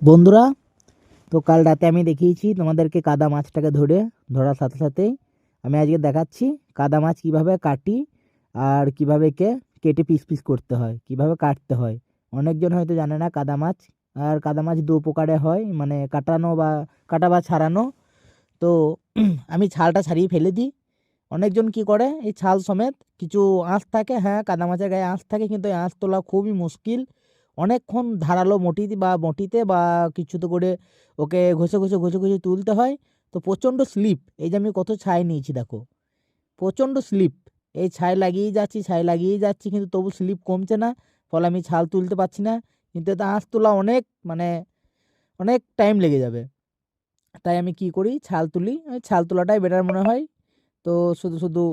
বন্ধুরা, তো কাল রাতে আমি দেখিয়েছি তোমাদেরকে কাদা মাছটাকে ধরার সাথে সাথেই আমি আজকে দেখাচ্ছি কাদা মাছ কিভাবে কাটি আর কিভাবে কেটে পিস পিস করতে হয়, কিভাবে কাটতে হয়। অনেকজন হয়তো জানে না কাদা মাছ। আর কাদা মাছ দু প্রকারে হয়, মানে কাটা বা ছাড়ানো। তো আমি ছালটা ছাড়িয়ে ফেলে দিই। অনেকজন কি করে এই ছাল সমেত কিছু আঁশ থাকে, হ্যাঁ কাদা মাছের গায়ে আঁশ থাকে, কিন্তু এই আঁশ তোলা খুবই মুশকিল। অনেকক্ষণ ধারালো বটিতে বা কিছুতে করে ওকে ঘষে ঘষে তুলতে হয়। তো প্রচণ্ড স্লিপ, এই যে আমি কত ছাই নিয়েছি দেখো, প্রচণ্ড স্লিপ। এই ছাই লাগিয়েই যাচ্ছি কিন্তু তবু স্লিপ কমছে না, ফলে আমি ছাল তুলতে পারছি না। কিন্তু এটা আঁশ তোলা অনেক, মানে অনেক টাইম লেগে যাবে। তাই আমি কি করি, ছাল তুলি, ওই ছাল তোলাটাই বেটার মনে হয়। তো শুধু শুধু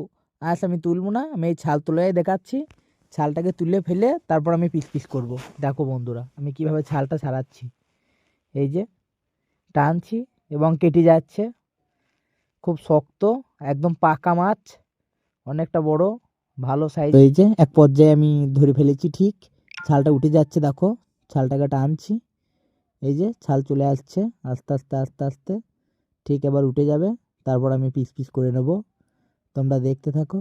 আঁশ আমি তুলবো না, আমি এই ছাল তোলাই দেখাচ্ছি। ছালটাকে তুলে ফেলে তারপর আমি পিস পিস করব। দেখো বন্ধুরা, আমি কিভাবে ছালটা ছাড়াচ্ছি। এই যে টানছি এবং কেটে যাচ্ছে। খুব শক্ত, একদম পাকা মাছ, অনেকটা বড়, ভালো সাইজ। এই যে এক পর্যায়ে আমি ধরে ফেলেছি, ঠিক ছালটা উঠে যাচ্ছে দেখো। ছালটাকে টানছি, এই যে ছাল চলে আসছে আস্তে আস্তে আস্তে আস্তে। ঠিক এবার উঠে যাবে, তারপর আমি পিস পিস করে নেব। তোমরা দেখতে থাকো।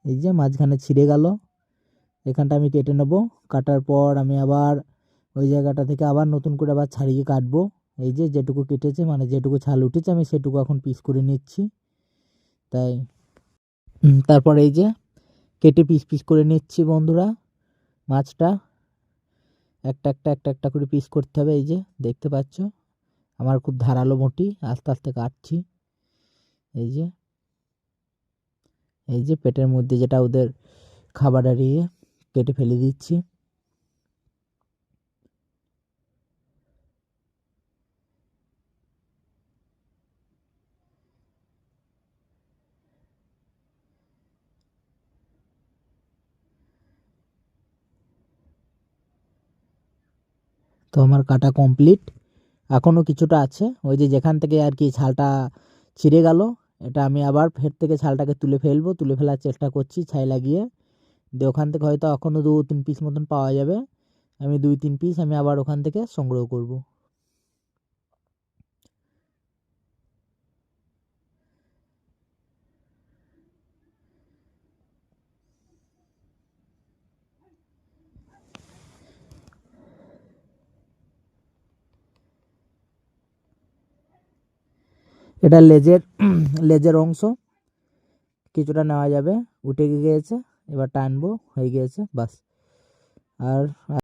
এই যে মাঝখানে ছিঁড়ে গেল, এখানটা আমি কেটে নেব। কাটার পর আমি আবার ওই জায়গাটা থেকে আবার নতুন করে আবার ছাড়িয়ে কাটবো। এই যে যেটুকু কেটেছে, মানে যেটুকু ছাল উঠেছে, আমি সেটুকু এখন পিস করে নিচ্ছি। তাই তারপর এই যে কেটে পিস পিস করে নিচ্ছি বন্ধুরা। মাছটা একটা একটা করে পিস করতে হবে। এই যে দেখতে পাচ্ছ, আমার খুব ধারালো বটি, আস্তে আস্তে কাটছি। এই যে এই যে পেটের মধ্যে যেটা ওদের খাবার হারিয়ে কেটে ফেলে দিচ্ছি। তো আমার কাটা কমপ্লিট। এখনও কিছুটা আছে, ওই যে যেখান থেকে আর কি ছালটা ছিঁড়ে গেল, এটা আমি আবার ফের থেকে ছালটাকে তুলে ফেলবো, তুলে ফেলার চেষ্টা করছি ছাই লাগিয়ে। দিয়ে ওখান থেকে হয়তো এখনও 2-3 পিস মতন পাওয়া যাবে। আমি 2-3 পিস আমি আবার ওখান থেকে সংগ্রহ করব। এটা লেজের লেজের অংশ কিছুটা নেওয়া যাবে, উঠে গিয়েছে। এবার টানবো, হয়ে গিয়েছে বাস। আর